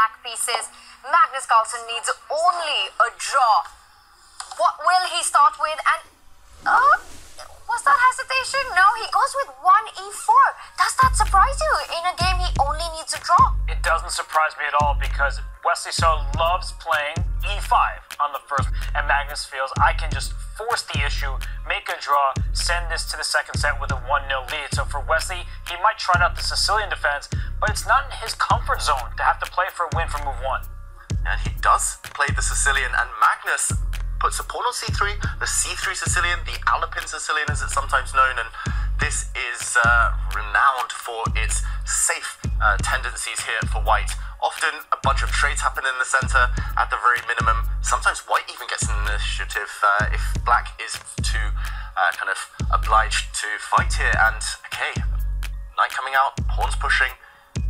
black pieces. Magnus Carlsen needs only a draw. What will he start with? And was that hesitation? No, he goes with 1e4. Does that surprise you? In a game, he only needs a draw. It doesn't surprise me at all because Wesley so loves playing e5 on the first, and Magnus feels I can just force the issue, make a draw, send this to the second set with a 1-0 lead. So for Wesley, he might try out the Sicilian defense, but it's not in his comfort zone to have to play for a win for move 1. And he does play the Sicilian, and Magnus puts a pawn on c3, the c3 Sicilian, the Alpine Sicilian as it's sometimes known, and this is renowned for its safe tendencies here for white. Often a bunch of trades happen in the center at the very minimum. Sometimes white even gets an initiative if black is too kind of obliged to fight here. And okay, knight coming out, pawns pushing.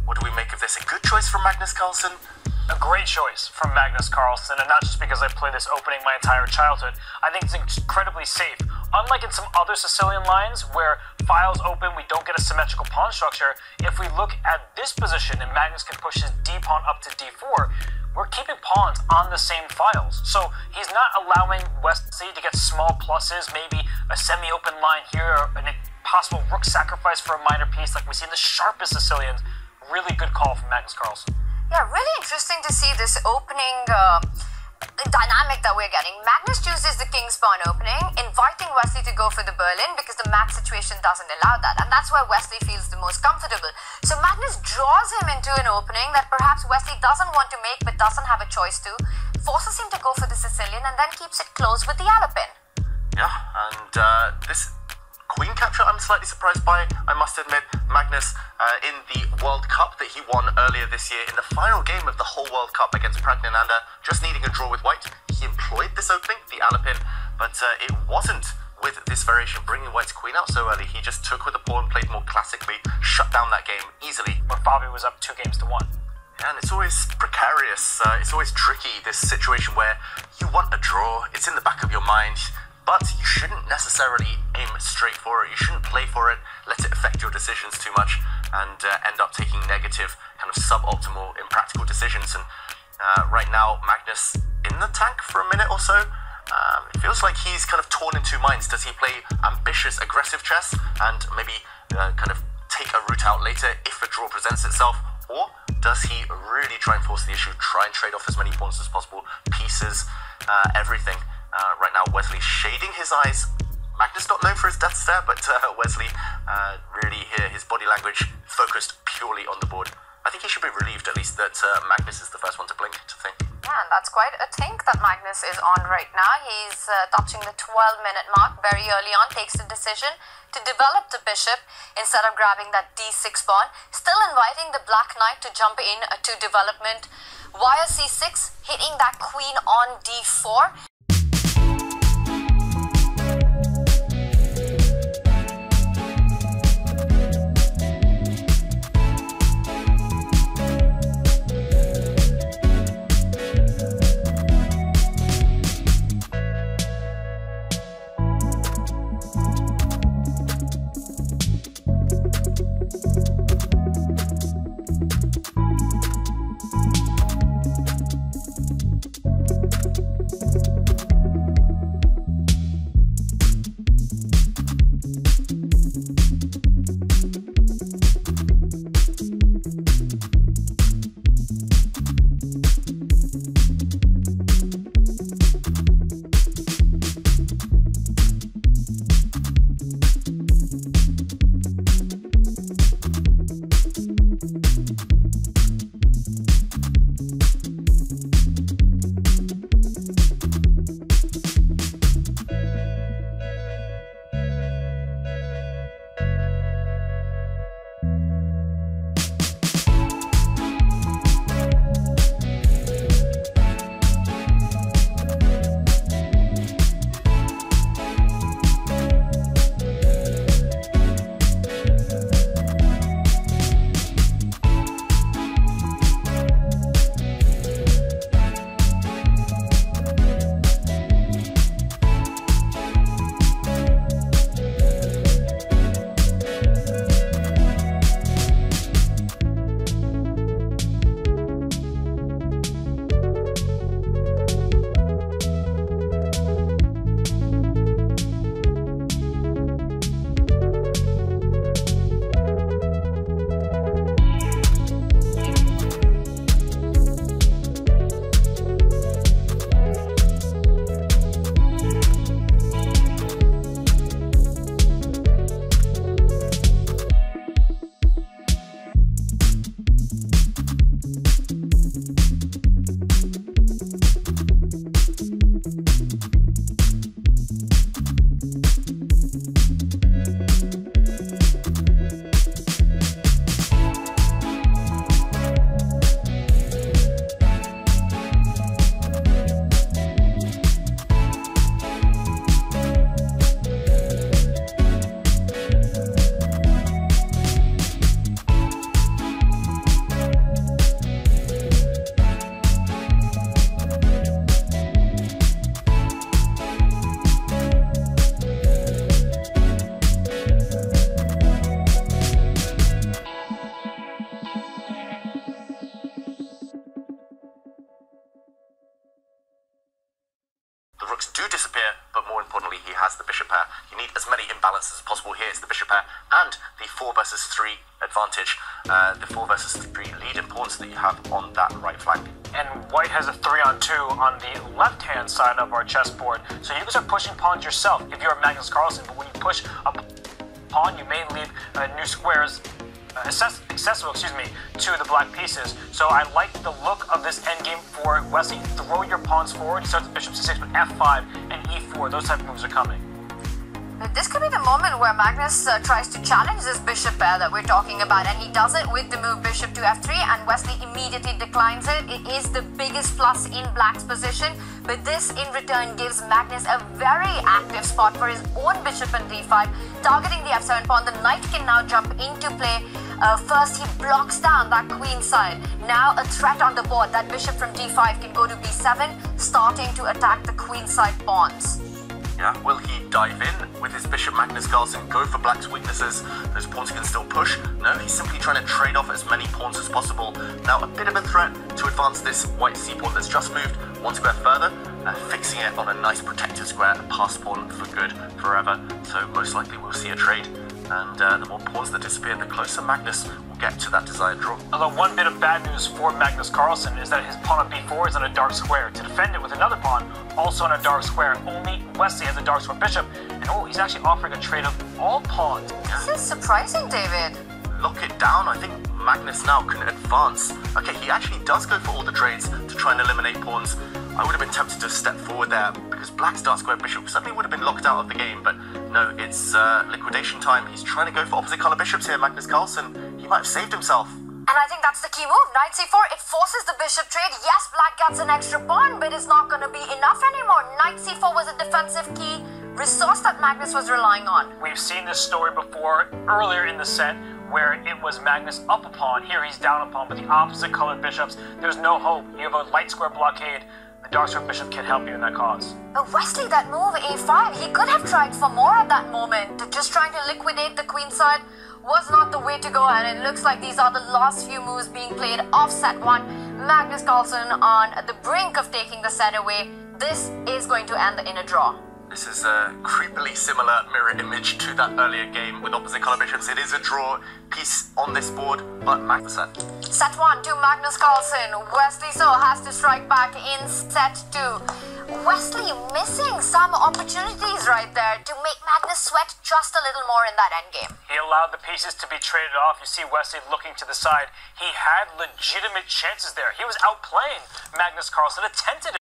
What do we make of this? A good choice from Magnus Carlsen? A great choice from Magnus Carlsen, and not just because I played this opening my entire childhood. I think it's incredibly safe. Unlike in some other Sicilian lines where files open, we don't get a symmetrical pawn structure, if we look at this position and Magnus can push his d pawn up to d4, we're keeping pawns on the same files. So he's not allowing Wesley to get small pluses, maybe a semi-open line here, or a possible rook sacrifice for a minor piece like we see in the sharpest Sicilians. Really good call from Magnus Carlsen. Yeah, really interesting to see this opening dynamic that we're getting. Magnus chooses the king's pawn opening, inviting Wesley to go for the Berlin because the mat situation doesn't allow that. And that's why Wesley feels the most comfortable. So Magnus draws him into an opening that perhaps Wesley doesn't want to make but doesn't have a choice to, forces him to go for the Sicilian and then keeps it close with the Alpine. Yeah, and this queen capture I'm slightly surprised by, I must admit. Magnus, in the World Cup that he won earlier this year, in the final game of the whole World Cup against Pragnananda, just needing a draw with white, he employed this opening, the Alpine, but it wasn't with this variation bringing white's queen out so early. He just took with the pawn, played more classically, shut down that game easily. Where Fabi was up 2-1. Yeah, and it's always precarious, it's always tricky, this situation where you want a draw, it's in the back of your mind, but you shouldn't necessarily aim straight for it. You shouldn't play for it, let it affect your decisions too much, and end up taking negative, kind of suboptimal, impractical decisions. And right now, Magnus in the tank for a minute or so. It feels like he's kind of torn in two minds. Does he play ambitious, aggressive chess and maybe kind of take a route out later if a draw presents itself? Or does he really try and force the issue, try and trade off as many pawns as possible, pieces, everything? Right now, Wesley shading his eyes. Magnus not known for his death stare, but Wesley really here, his body language focused purely on the board. I think he should be relieved at least that Magnus is the first one to blink, to think. Yeah, and that's quite a think that Magnus is on right now. He's touching the 12-minute mark very early on, takes the decision to develop the bishop instead of grabbing that d6 pawn, still inviting the black knight to jump in to development via c6, hitting that queen on d4. rooks do disappear, but more importantly, he has the bishop pair. You need as many imbalances as possible here. It's the bishop pair and the 4 versus 3 advantage, the 4 versus 3 lead in pawns that you have on that right flank. And white has a 3-on-2 on the left-hand side of our chessboard, so you guys are pushing pawns yourself if you're Magnus Carlsen, but when you push a pawn, you may leave new squares accessible, to the black pieces. So I like the look of this endgame for Wesley. Throw your pawns forward. He starts with bishop c6 with f5 and e4. Those type of moves are coming. This could be the moment where Magnus tries to challenge this bishop pair that we're talking about, and he does it with the move bishop to f3, and Wesley immediately declines it. It is the biggest plus in black's position, but this in return gives Magnus a very active spot for his own bishop on d5, targeting the f7 pawn. The knight can now jump into play. First, he blocks down that queen side. Now a threat on the board. That bishop from d5 can go to b7, starting to attack the queen side pawns. Yeah, will he dive in with his bishop, Magnus Carlsen, go for black's weaknesses? Those pawns can still push. No, he's simply trying to trade off as many pawns as possible. Now, a bit of a threat to advance this white c-pawn that's just moved 1 square further, fixing it on a nice protected square, a pass pawn for good forever. So most likely we'll see a trade. And the more pawns that disappear, the closer Magnus will get to that desired draw. Although one bit of bad news for Magnus Carlsen is that his pawn on b4 is on a dark square. To defend it with another pawn, also on a dark square, only Wesley has a dark square bishop, and he's actually offering a trade of all pawns. This is surprising, David. Lock it down. I think Magnus now can advance. Okay, he actually does go for all the trades to try and eliminate pawns. I would have been tempted to step forward there because black's dark square bishop suddenly would have been locked out of the game, but no, it's liquidation time. He's trying to go for opposite color bishops here, Magnus Carlsen. He might have saved himself. And I think that's the key move. Knight c4, it forces the bishop trade. Yes, black gets an extra pawn, but it's not going to be enough anymore. Knight c4 was a defensive key resource that Magnus was relying on. We've seen this story before earlier in the set where it was Magnus up a pawn. Here he's down a pawn, but the opposite colored bishops, there's no hope. You have a light square blockade. The dark square bishop can help you in that cause. But Wesley, that move a5, he could have tried for more at that moment. Just trying to liquidate the queen side was not the way to go, and it looks like these are the last few moves being played off set 1. Magnus Carlsen on the brink of taking the set away. This is going to end in a draw. This is a creepily similar mirror image to that earlier game with opposite color bishops. It is a draw piece on this board, but Magnus set. Set 1 to Magnus Carlsen. Wesley so has to strike back in set 2. Wesley missing some opportunities right there to make Magnus sweat just a little more in that endgame. He allowed the pieces to be traded off. You see Wesley looking to the side. He had legitimate chances there. He was outplaying Magnus Carlsen, attempted